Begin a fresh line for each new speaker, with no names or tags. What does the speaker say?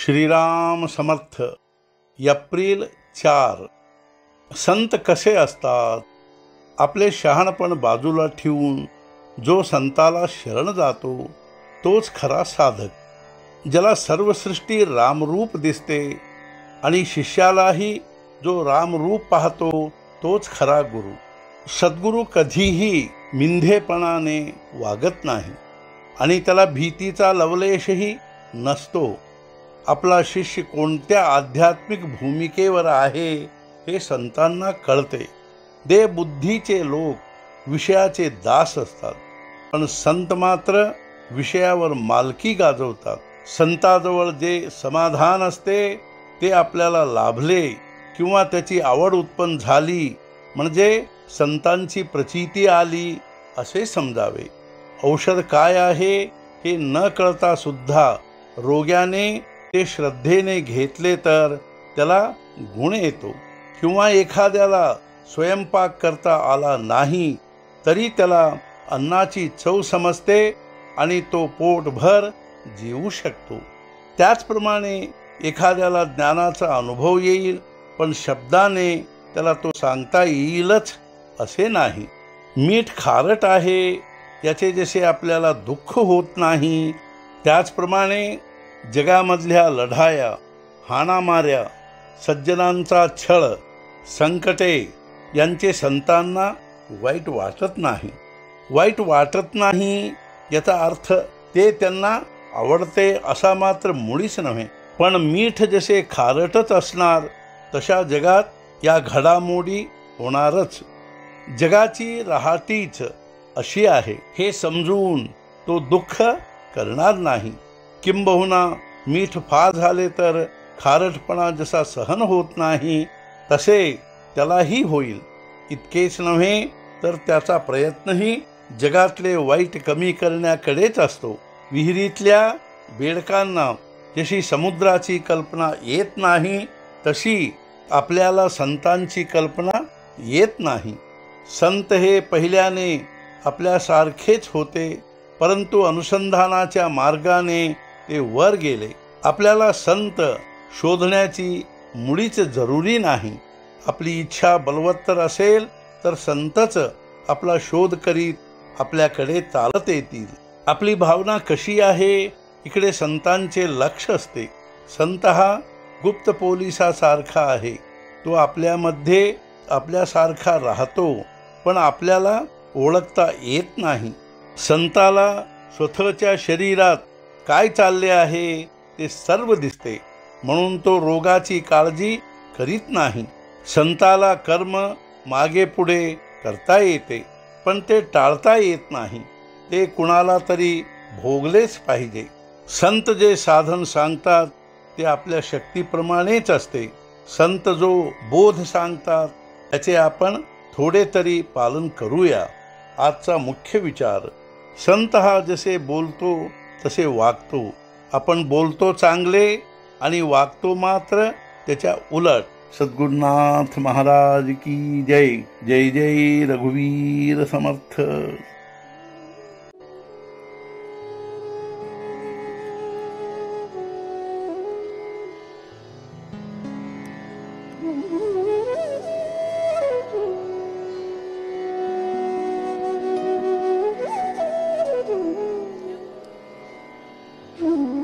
Shriram Samarth. April 4. संत कसे असतात? आपले शहाणपण बाजूला ठेवून जो संताला शरण जातो तोच खरा साधक. ज्याला सर्व सृष्टी रामरूप दिसते आणि शिष्यालाही जो रामरूप पाहतो तोच खरा गुरु. सद्गुरू कधीही मिंधेपणाने वागत नाही आणि त्याला भीतीचा लवलेशही नसतो. आपला शिष्य कोणत्या आध्यात्मिक भूमिकेवर आहे हे संतांना कळते. देहबुद्धीचे लोक विषयाचे दास असतात, पण संत मात्र विषयावर मालकी गाजवतात. संताजवळ जे समाधान असते ते आपल्याला लाभले किंवा त्याची आवड उत्पन्न झाली म्हणजे संतांची प्रचिती आली असे समजावे. औषध काय आहे हे न कळता सुद्धा रोग्याने ते श्रद्धेने घेतले तर त्याला गुण येतो. किंवा एखाद्याला स्वयंपाक करता आला नाही तरी त्याला अन्नाची चव समजते आणि तो पोटभर जेवू शकतो. त्याचप्रमाणे एखाद्याला ज्ञानाचा अनुभव येईल, पण शब्दाने त्याला तो सांगता येईलच असे नाही. मीठ खारट आहे याचे जसे आपल्याला दुःख होत नाही, त्याचप्रमाणे जगामधल्या लढाया, हाणामाऱ्या, सज्जनांचा छळ, संकटे यांचे संतांना वाईट वाटत नाही. वाईट वाटत नाही याचा अर्थ ते त्यांना आवडते असा मात्र मुळीच नव्हे. पण मीठ जसे खारटच असणार तशा जगात या घडामोडी होणारच. जगाची रहाटीच अशी आहे हे समजून तो दुःख करणार नाही. किंबहुना मीठ फार झाले तर खारटपणा जसा सहन होत नाही तसे त्यालाही होईल. इतकेच नव्हे तर त्याचा प्रयत्नही जगातले वाईट कमी करण्याकडेच असतो. विहिरीतल्या बेडकांना जशी समुद्राची कल्पना येत नाही तशी आपल्याला संतांची कल्पना येत नाही. संत हे पहिल्याने आपल्यासारखेच होते, परंतु अनुसंधानाच्या मार्गाने ते वर गेले. आपल्याला संत शोधण्याची मुळीच जरुरी नाही. आपली इच्छा बलवत्तर असेल तर संतच आपला शोध करीत आपल्याकडे चालत येतील. आपली भावना कशी आहे इकडे संतांचे लक्ष असते. संत हा गुप्त पोलिसासारखा आहे. तो आपल्यामध्ये आपल्यासारखा राहतो, पण आपल्याला ओळखता येत नाही. संताला स्वतःच्या शरीरात काय चालले आहे ते सर्व दिसते, म्हणून तो रोगाची काळजी करीत नाही. संताला कर्म मागे पुढे करता येते, पण ते टाळता येत नाही. ते कुणाला तरी भोगलेच पाहिजे. संत जे साधन सांगतात ते आपल्या शक्तीप्रमाणेच असते. संत जो बोध सांगतात त्याचे आपण थोडे तरी पालन करूया. आजचा मुख्य विचार: संत हा जसे बोलतो तसे वागतो. आपण बोलतो चांगले आणि वागतो मात्र त्याच्या उलट. सद्गुरुनाथ महाराज की जय. जय जय रघुवीर समर्थ.
Mm-hmm.